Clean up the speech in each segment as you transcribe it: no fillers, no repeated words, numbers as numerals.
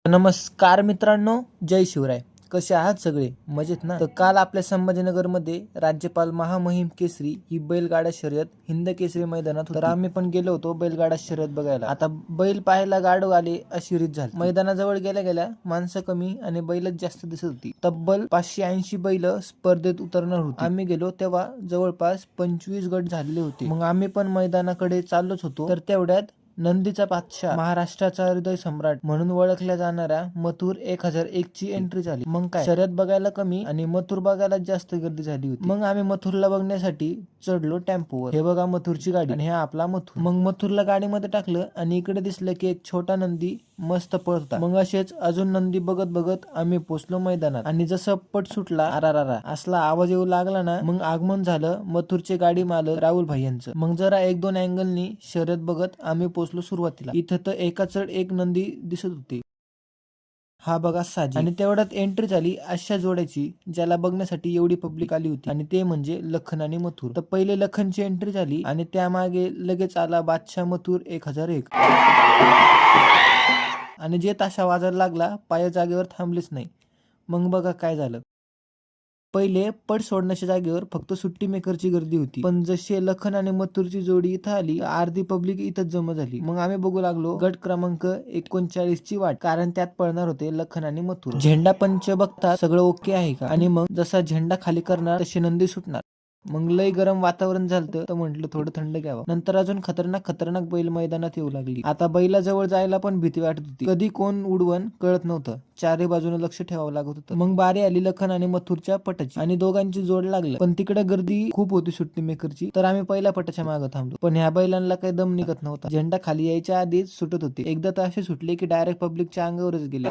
नमस्कार मित्रांनो, जय शिवराय. कसे आहात सगळे? मजेत ना? तर काल आपल्या संभाजीनगर मध्ये राज्यपाल महामहिम केसरी ही बैलगाडा शर्यत हिंद केसरी मैदानात होती. तर आम्ही पण गेलो होतो बैलगाडा शर्यत बघायला. आता बैल पाहायला गाडो आले अशी रीत झाली. मैदानाजवळ गेल्या गेल्या माणसं कमी आणि बैलच जास्त दिसत होती. तब्बल 580 बैल स्पर्धेत उतरणार होती. आम्ही गेलो तेव्हा जवळपास 25 गट झालेले होते. मग आम्ही पण मैदानाकडे चाललोच होतो. तर तेवढ्यात नंदीचा बादशाह, महाराष्ट्राचा हृदय सम्राट म्हणून ओळखल्या जाणाऱ्या मथुर 1001 ची एंट्री झाली. मग काय, शर्यत बघायला कमी आणि मथुर बघायला जास्त गर्दी झाली होती. मग आम्ही मथुरला बघण्यासाठी चढलो टेम्पोवर. हे बघा मथुरची गाडी आणि हे आपला मथुर. मग मथुरला गाडीमध्ये टाकलं आणि इकडे दिसलं की एक छोटा नंदी मस्त पळता. मग असेच अजून नंदी बघत बघत आम्ही पोचलो मैदानात आणि जसं पट सुटला, अरारारा असला आवाज येऊ लागला ना, मग आगमन झालं मथुरचे गाडी मालक राहुल भाई यांचं. मग जरा 1-2 अँगलनी शर्यत बघत आम्ही पोचलो सुरुवातीला. इथं तर एका चढ एक नंदी दिसत होती. हा बघा साजी. आणि तेवढ्यात एंट्री झाली अशा जोड्याची ज्याला बघण्यासाठी एवढी पब्लिक आली होती आणि ते म्हणजे लखन आणि मथुर. तर पहिले लखनची एंट्री झाली आणि त्यामागे लगेच आला बादशाह मथुर 1001 आणि जे ताशा वाजायला लागला पाय जागेवर थांबलेच नाही. मग बघा काय झालं. पहिले पट सोडण्याच्या जागेवर फक्त सुट्टी मेकरची गर्दी होती, पण जशी लखन आणि मथुरची जोडी इथं आली अर्धी पब्लिक इथंच जमा झाली. मग आम्ही बघू लागलो गट क्रमांक 39 ची वाट, कारण त्यात पळणार होते लखन आणि मथुर. झेंडा पंच बघता सगळं ओके आहे का, आणि मग जसा झेंडा खाली करणार तशी नंदी सुटणार. मग लय गरम वातावरण झालं तर म्हंटल थोडं थंड घ्यावं. नंतर अजून खतरनाक बैल मैदानात येऊ लागली. आता बैलाजवळ जायला पण भीती वाटत होती, कधी कोण उडवण कळत नव्हतं. चारही बाजूने लक्ष ठेवावं लागत होतं. मग बारी आली लखन आणि मथुरच्या पटाची आणि दोघांची जोड लागलं, पण तिकडे गर्दी खूप होती सुट्टी मेकरची. तर आम्ही पहिल्या पटाच्या मागे थांबलो, पण ह्या बैलांना काही दम निघत नव्हता. झेंडा खाली यायच्या आधीच सुटत होते. एकदा तर असे सुटले की डायरेक्ट पब्लिकच्या अंगावरच गेले.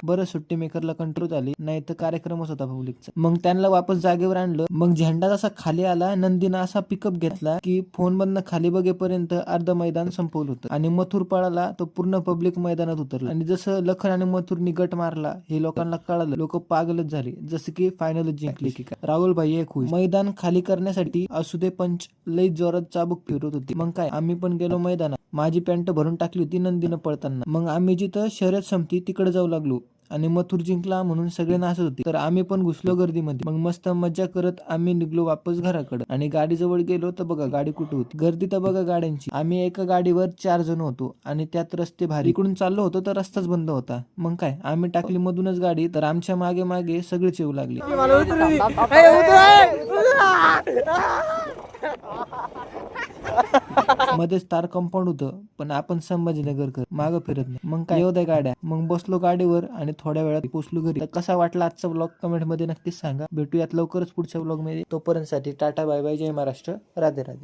बरं सुट्टी मेकरला कंट्रोल झाली, नाही तर कार्यक्रमच होता पब्लिकचा. मग त्यांना वापस जागेवर आणलं. मग झेंडा जसा खाली आला नंदीनं असा पिकअप घेतला की फोन बंद खाली बघेपर्यंत अर्ध मैदान संपवलं होतं आणि मथुर पळाला तो पूर्ण पब्लिक मैदानात उतरला. आणि जसं लखन आणि मथुरनी गट मारला हे लोकांना कळालं, लोक पागलच झाले, जसं की फायनलच जिंकले की काय. राहुल भाई एक खुश. मैदान खाली करण्यासाठी असुदे पंच लई जोरात चाबूक फिरत होती. मग काय, आम्ही पण गेलो मैदानात. माझी पॅन्ट भरून टाकली होती नंदीनं पळताना. मग आम्ही जिथं शर्यत संपती तिकडे जाऊ लागलो आणि मथुर जिंकला म्हणून सगळे नाचत होते. तर आम्ही पण घुसलो गर्दीमध्ये. मग मस्त मज्जा करत आम्ही निघलो वापस घराकडे. आणि गाडीजवळ गेलो तर बघा गाडी कुठे होती. गर्दी तर बघा गाड्यांची. आम्ही एका गाडीवर 4 जण होतो आणि त्यात रस्ते भारी. इकडून चाललो होतो तर रस्ताच बंद होता. मग काय, आम्ही टाकली मधूनच गाडी, तर आमच्या मागे मागे सगळेच येऊ लागले. मध्येच तार कंपाऊंड होतं, पण आपण संभाजीनगरकर मागं फिरत नाही. मग काय, येऊ द्या गाड्या. मग बसलो गाडीवर आणि थोड्या वेळात पोचलो घरी. तर कसा वाटला आजचा ब्लॉग कमेंट मध्ये नक्कीच सांगा. भेटूयात लवकरच पुढच्या ब्लॉग मध्ये. तोपर्यंत साठी टाटा बाय बाय, जय महाराष्ट्र, राधे राधे.